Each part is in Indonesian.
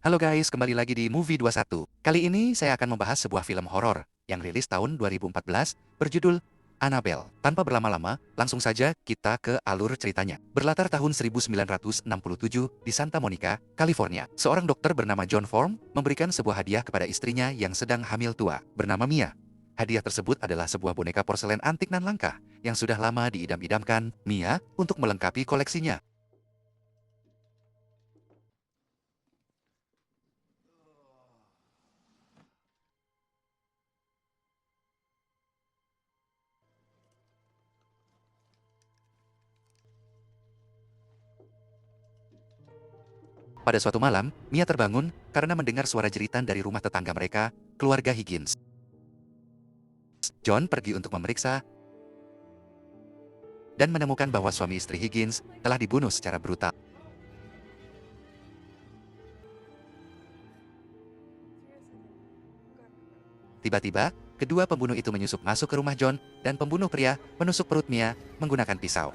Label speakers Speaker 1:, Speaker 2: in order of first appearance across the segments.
Speaker 1: Halo guys, kembali lagi di Movie 21. Kali ini saya akan membahas sebuah film horor yang rilis tahun 2014 berjudul Annabelle. Tanpa berlama-lama, langsung saja kita ke alur ceritanya. Berlatar tahun 1967 di Santa Monica, California. Seorang dokter bernama John Form memberikan sebuah hadiah kepada istrinya yang sedang hamil tua, bernama Mia. Hadiah tersebut adalah sebuah boneka porselen antik nan langka yang sudah lama diidam-idamkan Mia untuk melengkapi koleksinya. Pada suatu malam, Mia terbangun karena mendengar suara jeritan dari rumah tetangga mereka, keluarga Higgins. John pergi untuk memeriksa dan menemukan bahwa suami istri Higgins telah dibunuh secara brutal. Tiba-tiba, kedua pembunuh itu menyusup masuk ke rumah John dan pembunuh pria menusuk perut Mia menggunakan pisau.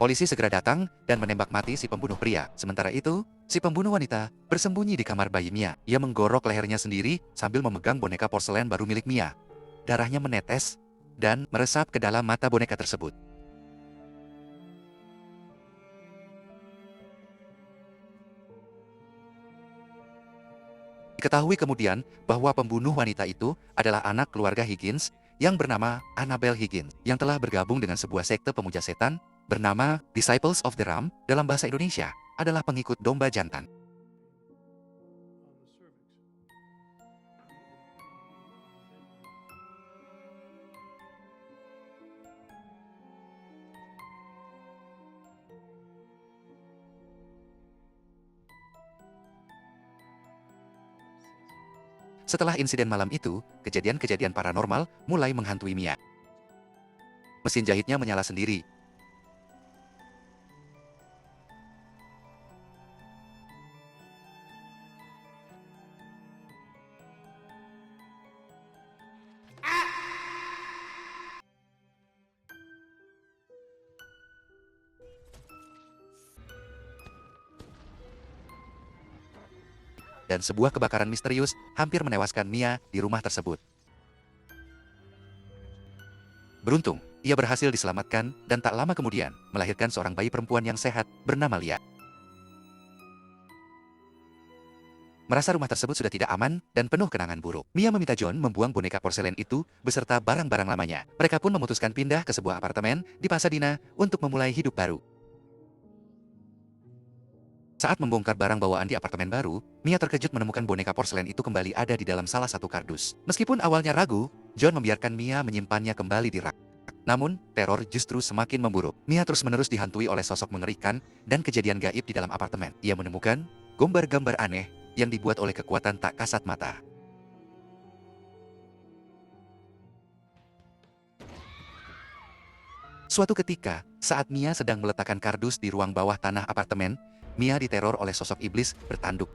Speaker 1: Polisi segera datang dan menembak mati si pembunuh pria. Sementara itu, si pembunuh wanita bersembunyi di kamar bayi Mia. Ia menggorok lehernya sendiri sambil memegang boneka porselen baru milik Mia. Darahnya menetes dan meresap ke dalam mata boneka tersebut. Diketahui kemudian bahwa pembunuh wanita itu adalah anak keluarga Higgins yang bernama Annabelle Higgins yang telah bergabung dengan sebuah sekte pemuja setan bernama Disciples of the Ram dalam bahasa Indonesia adalah pengikut domba jantan. Setelah insiden malam itu, kejadian-kejadian paranormal mulai menghantui Mia. Mesin jahitnya menyala sendiri. Dan sebuah kebakaran misterius hampir menewaskan Mia di rumah tersebut. Beruntung, ia berhasil diselamatkan dan tak lama kemudian melahirkan seorang bayi perempuan yang sehat bernama Lia. Merasa rumah tersebut sudah tidak aman dan penuh kenangan buruk, Mia meminta John membuang boneka porselen itu beserta barang-barang lamanya. Mereka pun memutuskan pindah ke sebuah apartemen di Pasadena untuk memulai hidup baru. Saat membongkar barang bawaan di apartemen baru, Mia terkejut menemukan boneka porselen itu kembali ada di dalam salah satu kardus. Meskipun awalnya ragu, John membiarkan Mia menyimpannya kembali di rak. Namun, teror justru semakin memburuk. Mia terus-menerus dihantui oleh sosok mengerikan dan kejadian gaib di dalam apartemen. Ia menemukan gambar-gambar aneh yang dibuat oleh kekuatan tak kasat mata. Suatu ketika, saat Mia sedang meletakkan kardus di ruang bawah tanah apartemen, Mia diteror oleh sosok iblis bertanduk.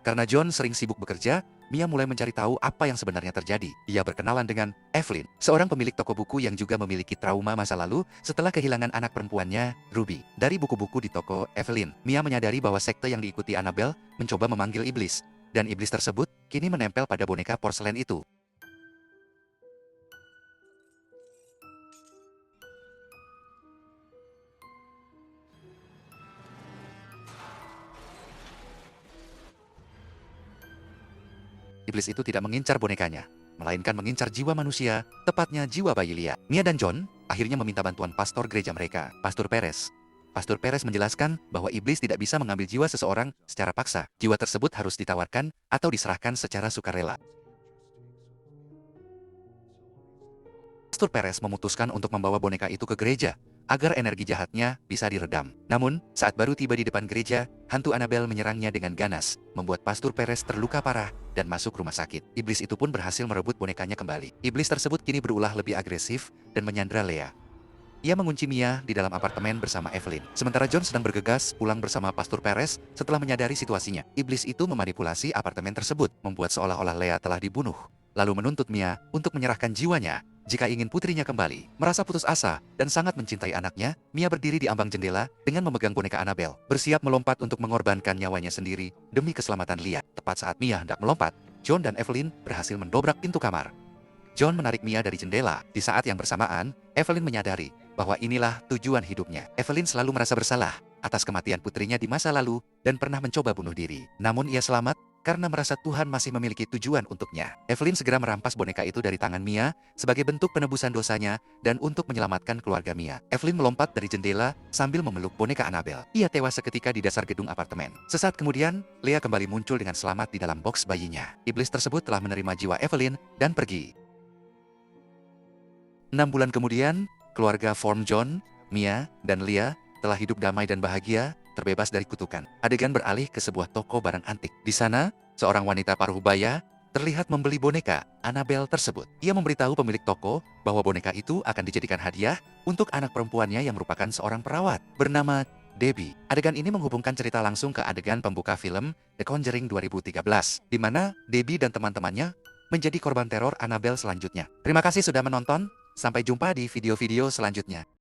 Speaker 1: Karena John sering sibuk bekerja, Mia mulai mencari tahu apa yang sebenarnya terjadi. Ia berkenalan dengan Evelyn, seorang pemilik toko buku yang juga memiliki trauma masa lalu setelah kehilangan anak perempuannya, Ruby. Dari buku-buku di toko Evelyn, Mia menyadari bahwa sekte yang diikuti Annabelle mencoba memanggil iblis. Dan iblis tersebut kini menempel pada boneka porselen itu. Iblis itu tidak mengincar bonekanya, melainkan mengincar jiwa manusia, tepatnya jiwa bayi Lia. Mia dan John akhirnya meminta bantuan pastor gereja mereka, Pastor Perez. Pastor Perez menjelaskan bahwa iblis tidak bisa mengambil jiwa seseorang secara paksa. Jiwa tersebut harus ditawarkan atau diserahkan secara sukarela. Pastor Perez memutuskan untuk membawa boneka itu ke gereja, agar energi jahatnya bisa diredam. Namun, saat baru tiba di depan gereja, hantu Annabelle menyerangnya dengan ganas, membuat Pastor Perez terluka parah dan masuk rumah sakit. Iblis itu pun berhasil merebut bonekanya kembali. Iblis tersebut kini berulah lebih agresif dan menyandra Leah. Ia mengunci Mia di dalam apartemen bersama Evelyn. Sementara John sedang bergegas pulang bersama Pastor Perez setelah menyadari situasinya. Iblis itu memanipulasi apartemen tersebut, membuat seolah-olah Leah telah dibunuh, lalu menuntut Mia untuk menyerahkan jiwanya jika ingin putrinya kembali. Merasa putus asa dan sangat mencintai anaknya, Mia berdiri di ambang jendela dengan memegang boneka Annabelle, bersiap melompat untuk mengorbankan nyawanya sendiri demi keselamatan Leah. Tepat saat Mia hendak melompat, John dan Evelyn berhasil mendobrak pintu kamar. John menarik Mia dari jendela. Di saat yang bersamaan, Evelyn menyadari bahwa inilah tujuan hidupnya. Evelyn selalu merasa bersalah atas kematian putrinya di masa lalu dan pernah mencoba bunuh diri. Namun ia selamat karena merasa Tuhan masih memiliki tujuan untuknya. Evelyn segera merampas boneka itu dari tangan Mia sebagai bentuk penebusan dosanya dan untuk menyelamatkan keluarga Mia. Evelyn melompat dari jendela sambil memeluk boneka Annabelle. Ia tewas seketika di dasar gedung apartemen. Sesaat kemudian, Leah kembali muncul dengan selamat di dalam box bayinya. Iblis tersebut telah menerima jiwa Evelyn dan pergi. 6 bulan kemudian, keluarga Form John, Mia, dan Leah telah hidup damai dan bahagia, terbebas dari kutukan. Adegan beralih ke sebuah toko barang antik. Di sana, seorang wanita paruh baya terlihat membeli boneka Annabelle tersebut. Ia memberitahu pemilik toko bahwa boneka itu akan dijadikan hadiah untuk anak perempuannya yang merupakan seorang perawat bernama Debbie. Adegan ini menghubungkan cerita langsung ke adegan pembuka film The Conjuring 2013, di mana Debbie dan teman-temannya menjadi korban teror Annabelle selanjutnya. Terima kasih sudah menonton. Sampai jumpa di video-video selanjutnya.